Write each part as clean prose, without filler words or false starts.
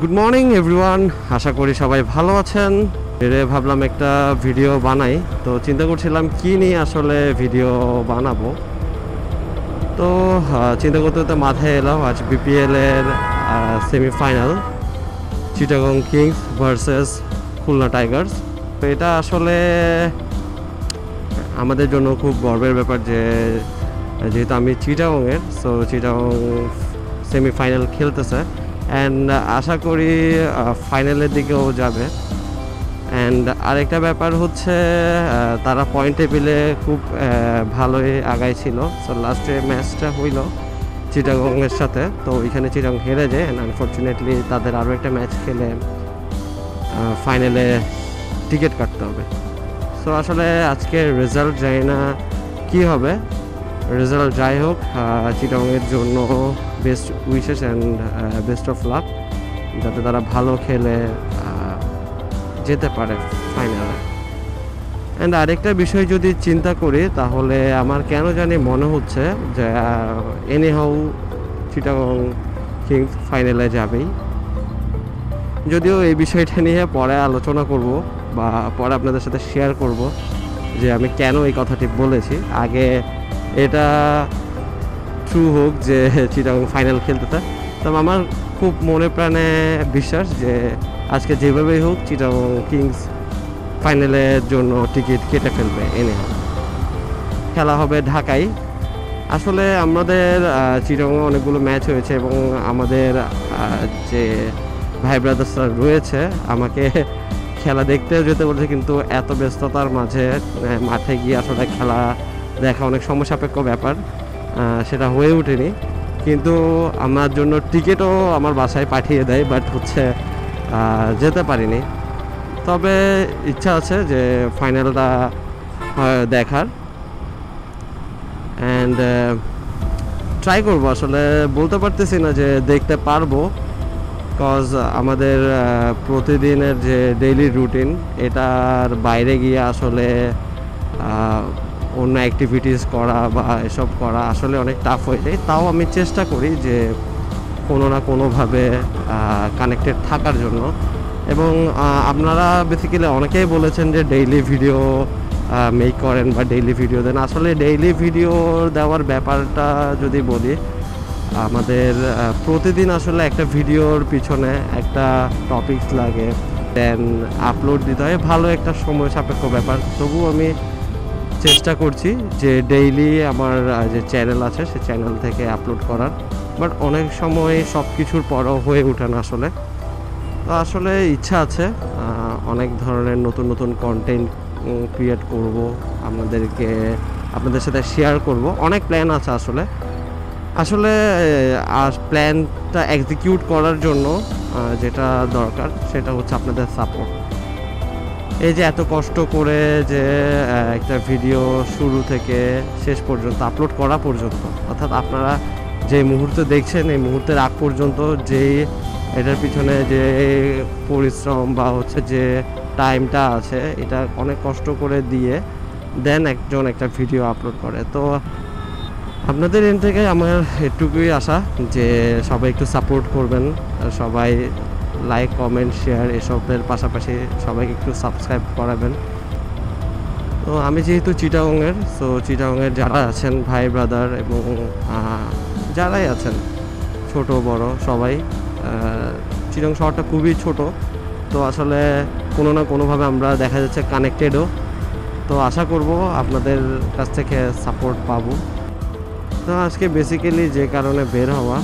Good morning everyone, আশা করি সবাই ভালো আছেন। ভাবলাম একটা ভিডিও বানাই, তো চিন্তা করছিলাম কি নিয়ে আসলে ভিডিও বানাবো। তো চিন্তা করতে করতে মাথায় এলাম আজ বিপিএল এর semifinal, Chittagong kings versus Khulna tigers. তো এটা আসলে আমাদের জন্য খুব গর্বের ব্যাপার যে যেহেতু আমি চিটাগংয়ের, সো চিটাগং সেমিফাইনাল খেলতেছে অ্যান্ড আশা করি ফাইনালের দিকেও যাবে। অ্যান্ড আরেকটা ব্যাপার হচ্ছে তারা পয়েন্ট টেবিলে খুব ভালোই আগাইছিল। সো লাস্টে ম্যাচটা হইল চিটাগংয়ের সাথে, তো ওইখানে চিটাগং হেরে যায় অ্যান্ড আনফর্চুনেটলি তাদের আরও একটা ম্যাচ খেলে ফাইনালে টিকিট কাটতে হবে। সো আসলে আজকে রেজাল্ট জানি না কী হবে, রেজাল্ট যাই হোক চিটাগংয়ের জন্য best wishes and best of luck, যাতে তারা ভালো খেলে যেতে পারে ফাইনালে। অ্যান্ড আরেকটা বিষয় যদি চিন্তা করি তাহলে আমার কেন জানি মনে হচ্ছে যে এনিহাউ চিটাগং কিংস ফাইনালে যাবেই। যদিও এই বিষয়টা নিয়ে পরে আলোচনা করব বা পরে আপনাদের সাথে শেয়ার করব যে আমি কেন এই কথাটি বলেছি। আগে এটা ট্রু হোক যে চিটাগং ফাইনাল খেলতেছে, তবে আমার খুব মনে প্রাণে বিশ্বাস যে আজকে যেভাবেই হোক চিটাগং কিংস ফাইনালের জন্য টিকিট কেটে ফেলবে। খেলা হবে ঢাকায়। আসলে আমাদের চিটাগংয়ে অনেকগুলো ম্যাচ হয়েছে এবং আমাদের যে ভাই ব্রাদার্সরা রয়েছে আমাকে খেলা দেখতেও যেতে বলছে, কিন্তু এত ব্যস্ততার মাঝে মাঠে গিয়ে আসলে খেলা দেখা অনেক সমস্যাপেক্ষ ব্যাপার, সেটা হয়ে ওঠেনি। কিন্তু আমার জন্য টিকিটও আমার বাসায় পাঠিয়ে দেয়, বাট হচ্ছে যেতে পারিনি। তবে ইচ্ছা আছে যে ফাইনালটা দেখার অ্যান্ড ট্রাই করবো। আসলে বলতে পারতেছি না যে দেখতে পারবো, কজ আমাদের প্রতিদিনের যে ডেইলি রুটিন এটার বাইরে গিয়ে আসলে অন্য অ্যাক্টিভিটিস করা বা এসব করা আসলে অনেক টাফ হয়ে যায়। তাও আমি চেষ্টা করি যে কোনো না কোনোভাবে কানেক্টেড থাকার জন্য। এবং আপনারা বেসিক্যালি অনেকেই বলেছেন যে ডেইলি ভিডিও মেক করেন বা ডেইলি ভিডিও দেন। আসলে ডেইলি ভিডিও দেওয়ার ব্যাপারটা যদি বলি, আমাদের প্রতিদিন আসলে একটা ভিডিওর পিছনে একটা টপিকস লাগে, দেন আপলোড দিতে হয়, ভালো একটা সময় সাপেক্ষ ব্যাপার। তবুও আমি চেষ্টা করছি যে ডেইলি আমার যে চ্যানেল আছে সে চ্যানেল থেকে আপলোড করার, বাট অনেক সময় সব কিছুর পরও হয়ে ওঠে না আসলে। তো আসলে ইচ্ছা আছে অনেক ধরনের নতুন নতুন কন্টেন্ট ক্রিয়েট করব, আপনাদের সাথে শেয়ার করব। অনেক প্ল্যান আছে আসলে প্ল্যানটা এক্সিকিউট করার জন্য যেটা দরকার সেটা হচ্ছে আপনাদের সাপোর্ট। এই যে এত কষ্ট করে যে একটা ভিডিও শুরু থেকে শেষ পর্যন্ত আপলোড করা পর্যন্ত, অর্থাৎ আপনারা যে মুহূর্তে দেখছেন এই মুহূর্তের আগ পর্যন্ত যে এটার পিছনে যে পরিশ্রম বা হচ্ছে যে টাইমটা আছে, এটা অনেক কষ্ট করে দিয়ে দেন একজন একটা ভিডিও আপলোড করে। তো আপনাদের এখান থেকে আমার এটুকুই আশা যে সবাই একটু সাপোর্ট করবেন, সবাই লাইক কমেন্ট শেয়ার এসবের পাশাপাশি সবাইকে একটু সাবস্ক্রাইব করাবেন। তো আমি যেহেতু চিটাগংয়ের, সো চিটাগংয়ের যারা আছেন ভাই ব্রাদার এবং যারাই আছেন ছোট বড় সবাই, চিটাগং শহরটা খুবই ছোট, তো আসলে কোনো না কোনোভাবে আমরা দেখা যাচ্ছে কানেক্টেডও। তো আশা করব আপনাদের কাছ থেকে সাপোর্ট পাবো। তো আজকে বেসিক্যালি যে কারণে বের হওয়া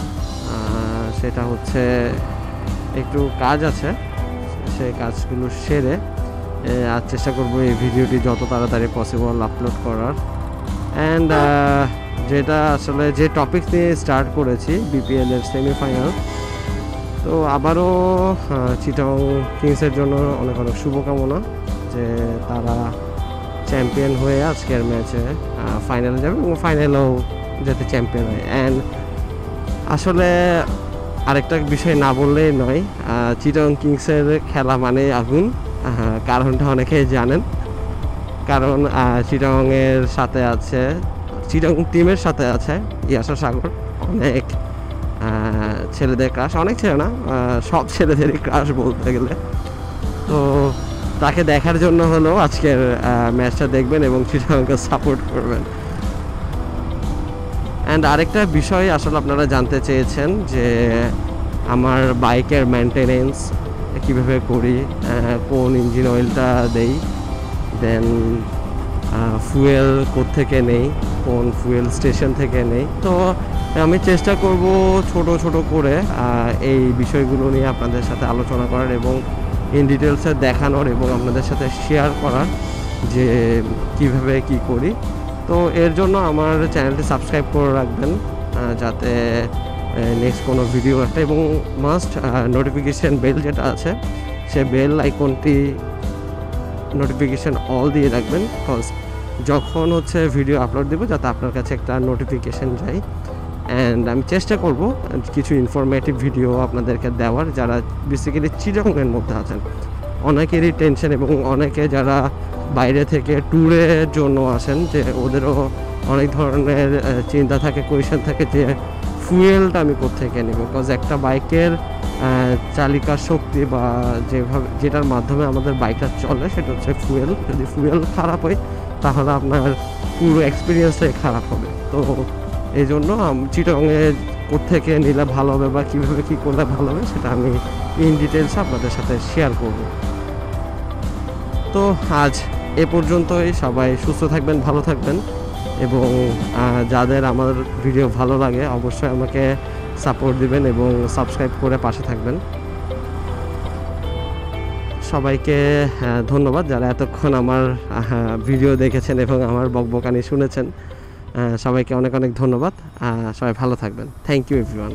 সেটা হচ্ছে একটু কাজ আছে, সেই কাজগুলো সেরে আজ চেষ্টা করব এই ভিডিওটি যত তাড়াতাড়ি পসিবল আপলোড করার। অ্যান্ড যেটা আসলে যে টপিক নিয়ে স্টার্ট করেছি বিপিএল এর সেমিফাইনাল, তো আবারও চিটাগং কিংসের জন্য অনেক অনেক শুভকামনা যে তারা চ্যাম্পিয়ন হয়ে আজকের ম্যাচে ফাইনালে যাবে এবং ফাইনালেও যাতে চ্যাম্পিয়ন হয়। অ্যান্ড আসলে আরেকটা বিষয় না বললেই নয়, চিটাগং কিংসের খেলা মানে আগুন, কারণটা অনেকেই জানেন। কারণ চিটাগংয়ের সাথে আছে, চিটাগং টিমের সাথে আছে ইয়াসা সাগর, অনেক ছেলেদের ক্রাশ, অনেক ছেলে না, সব ছেলেদেরই ক্রাশ বলতে গেলে। তো তাকে দেখার জন্য হলেও আজকের ম্যাচটা দেখবেন এবং চিটাগংকে সাপোর্ট করবেন। অ্যান্ড আরেকটা বিষয় আসলে আপনারা জানতে চেয়েছেন যে আমার বাইকের মেনটেনেন্স কীভাবে করি, কোন ইঞ্জিন অয়েলটা দেই, দেন ফুয়েল কোত্থেকে নেই, কোন ফুয়েল স্টেশন থেকে নেই। তো আমি চেষ্টা করব ছোট ছোট করে এই বিষয়গুলো নিয়ে আপনাদের সাথে আলোচনা করার এবং ইন ডিটেলসে দেখানোর এবং আপনাদের সাথে শেয়ার করার যে কিভাবে কি করি। তো এর জন্য আমার চ্যানেলটি সাবস্ক্রাইব করে রাখবেন যাতে নেক্সট কোনো ভিডিও একটা, এবং মাস্ট নোটিফিকেশান বেল যেটা আছে সে বেল আইকনটি নোটিফিকেশান অল দিয়ে রাখবেন, বিকজ যখন হচ্ছে ভিডিও আপলোড দেবো যাতে আপনার কাছে একটা নোটিফিকেশান যায়। অ্যান্ড আমি চেষ্টা করব কিছু ইনফরমেটিভ ভিডিও আপনাদেরকে দেওয়ার, যারা বেসিক্যালি চিটাগংয়ের মধ্যে আছেন। অনেকেরই টেনশন এবং অনেকে যারা বাইরে থেকে ট্যুরের জন্য আসেন যে ওদেরও অনেক ধরনের চিন্তা থাকে, কোয়েশ্চেন থাকে যে ফুয়েলটা আমি কোত্থেকে নেব, বিকজ একটা বাইকের চালিকার শক্তি বা যেটার মাধ্যমে আমাদের বাইকটা চলে সেটা হচ্ছে ফুয়েল। যদি ফুয়েল খারাপ হয় তাহলে আপনার পুরো এক্সপিরিয়েন্সটাই খারাপ হবে। তো এই জন্য চিটাগংয়ে কোত্থেকে নিলে ভালো হবে বা কীভাবে কী করলে ভালো হবে সেটা আমি ইন ডিটেলস আপনাদের সাথে শেয়ার করব। তো আজ এ পর্যন্তই। সবাই সুস্থ থাকবেন, ভালো থাকবেন, এবং যাদের আমার ভিডিও ভালো লাগে অবশ্যই আমাকে সাপোর্ট দিবেন এবং সাবস্ক্রাইব করে পাশে থাকবেন। সবাইকে ধন্যবাদ যারা এতক্ষণ আমার ভিডিও দেখেছেন এবং আমার বকবকানি শুনেছেন। সবাইকে অনেক অনেক ধন্যবাদ। সবাই ভালো থাকবেন। Thank you everyone.